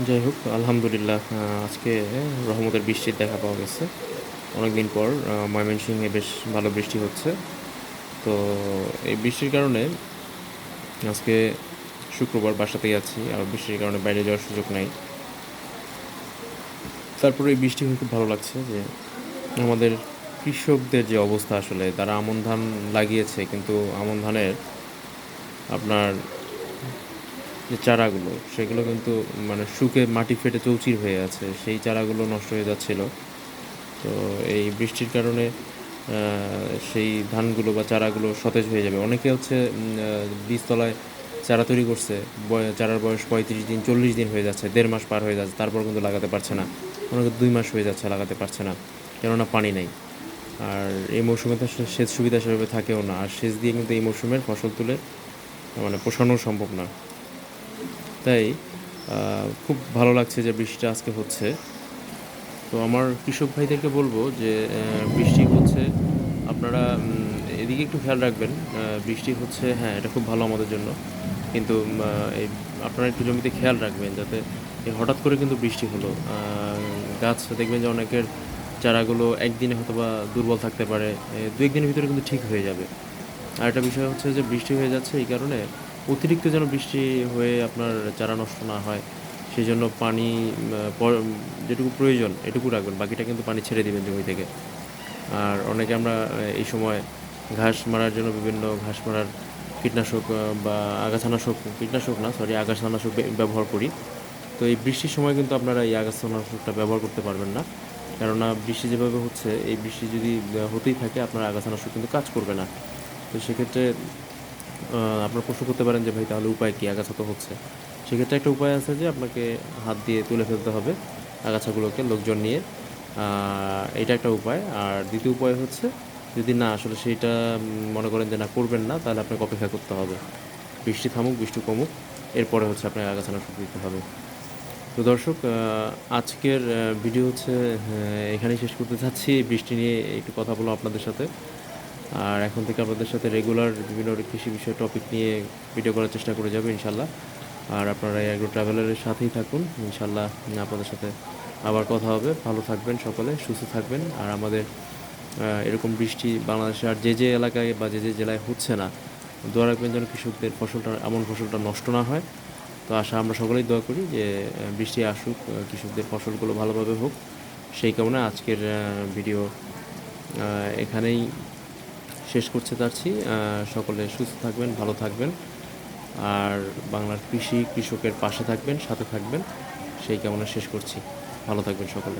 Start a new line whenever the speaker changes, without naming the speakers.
যাই হোক আলহামদুলিল্লাহ আজকে রহমতের বৃষ্টির দেখা পাওয়া গেছে অনেক দিন পর। ময়মনসিংহে বেশ ভালো বৃষ্টি হচ্ছে। তো এই বৃষ্টির কারণে আজকে শুক্রবার বাসাতেই আছি, আর বৃষ্টির কারণে বাইরে যাওয়ার সুযোগ নাই। তারপরে এই বৃষ্টি হয়ে খুব ভালো লাগছে যে আমাদের কৃষকদের যে অবস্থা, আসলে তারা আমন ধান লাগিয়েছে, কিন্তু আমন ধানের আপনার যে চারাগুলো সেগুলো কিন্তু মানে শুকে মাটি ফেটে চৌচির হয়ে আছে, সেই চারাগুলো নষ্ট হয়ে যাচ্ছিল। তো এই বৃষ্টির কারণে সেই ধানগুলো বা চারাগুলো সতেজ হয়ে যাবে। অনেকে হচ্ছে বীজতলায় চারা তৈরি করছে, চারার বয়স 35 দিন 40 দিন হয়ে যাচ্ছে, 1.5 মাস পার হয়ে যাচ্ছে, তারপর কিন্তু লাগাতে পারছে না। অনেকে 2 মাস হয়ে যাচ্ছে লাগাতে পারছে না, কেননা পানি নেই। আর এই মৌসুমে তো আসলে সেচ সুবিধা সেভাবে থাকেও না, আর সেচ দিয়ে কিন্তু এই মৌসুমের ফসল তুলে মানে পোষানো সম্ভব না। তাই খুব ভালো লাগছে যে বৃষ্টিটা আজকে হচ্ছে। তো আমার কৃষক ভাইদেরকে বলবো যে বৃষ্টি হচ্ছে, আপনারা এদিকে একটু খেয়াল রাখবেন। বৃষ্টি হচ্ছে, হ্যাঁ এটা খুব ভালো আমাদের জন্য, কিন্তু এই আপনারা একটু জমিতে খেয়াল রাখবেন যাতে এই হঠাৎ করে কিন্তু বৃষ্টি হলো গাছ দেখবেন যে অনেকের চারাগুলো একদিনে হয়তো বা দুর্বল থাকতে পারে, 2-1 দিনের ভিতরে কিন্তু ঠিক হয়ে যাবে। আর একটা বিষয় হচ্ছে যে বৃষ্টি হয়ে যাচ্ছে এই কারণে অতিরিক্ত যেন বৃষ্টি হয়ে আপনার চারা নষ্ট না হয়, সেই জন্য পানি যেটুকু প্রয়োজন এটুকু রাখবেন, বাকিটা কিন্তু পানি ছেড়ে দিবেন জমি থেকে। আর অনেকে আমরা এই সময় ঘাস মারার জন্য বিভিন্ন ঘাস মারার কীটনাশক বা আগাছানাশক, কীটনাশক না সরি আগাছানাশক ব্যবহার করি। তো এই বৃষ্টির সময় কিন্তু আপনারা এই আগাছানাশকটা ব্যবহার করতে পারবেন না, কেননা বৃষ্টি যেভাবে হচ্ছে, এই বৃষ্টি যদি হতেই থাকে আপনার আগাছানাশক কিন্তু কাজ করবে না। তো সেক্ষেত্রে আপনারা প্রশ্ন করতে পারেন যে ভাই তাহলে উপায় কী, আগাছা তো হচ্ছে। সেক্ষেত্রে একটা উপায় আছে যে আপনাকে হাত দিয়ে তুলে ফেলতে হবে আগাছাগুলোকে লোকজন নিয়ে। এটা একটা উপায়। আর দ্বিতীয় উপায় হচ্ছে, যদি না আসলে সেইটা মনে করেন যে না করবেন না, তাহলে আপনাকে অপেক্ষা করতে হবে বৃষ্টি থামুক, বৃষ্টি কমুক, এরপরে হচ্ছে আপনাকে আগাছানাশক দিতে হবে। তো দর্শক, আজকের ভিডিও হচ্ছে এখানেই শেষ করতে চাচ্ছি। বৃষ্টি নিয়ে একটু কথা বললাম আপনাদের সাথে। আর এখন থেকে আপনাদের সাথে রেগুলার বিভিন্ন কৃষি বিষয় টপিক নিয়ে ভিডিও করার চেষ্টা করে যাবে ইনশাল্লাহ। আর আপনারা এই অ্যাগ্রো ট্রাভেলারের সাথেই থাকুন ইনশাল্লাহ। আপনাদের সাথে আবার কথা হবে। ভালো থাকবেন, সকলে সুস্থ থাকবেন। আর আমাদের এরকম বৃষ্টি বাংলাদেশে আর যে যে এলাকায় বা যে যে জেলায় হচ্ছে না, দোয়া রাখবেন যেন কৃষকদের ফসলটা, এমন ফসলটা নষ্ট না হয়। তো আমরা সকলেই দোয়া করি যে বৃষ্টি আসুক, কৃষকদের ফসলগুলো ভালোভাবে হোক, সেই কারণে আজকের ভিডিও এখানেই শেষ করতে চাচ্ছি। সকলে সুস্থ থাকবেন, ভালো থাকবেন, আর বাংলার কৃষকের পাশে থাকবেন, সাথে থাকবেন, সেই কামনা শেষ করছি। ভালো থাকবেন সকলে।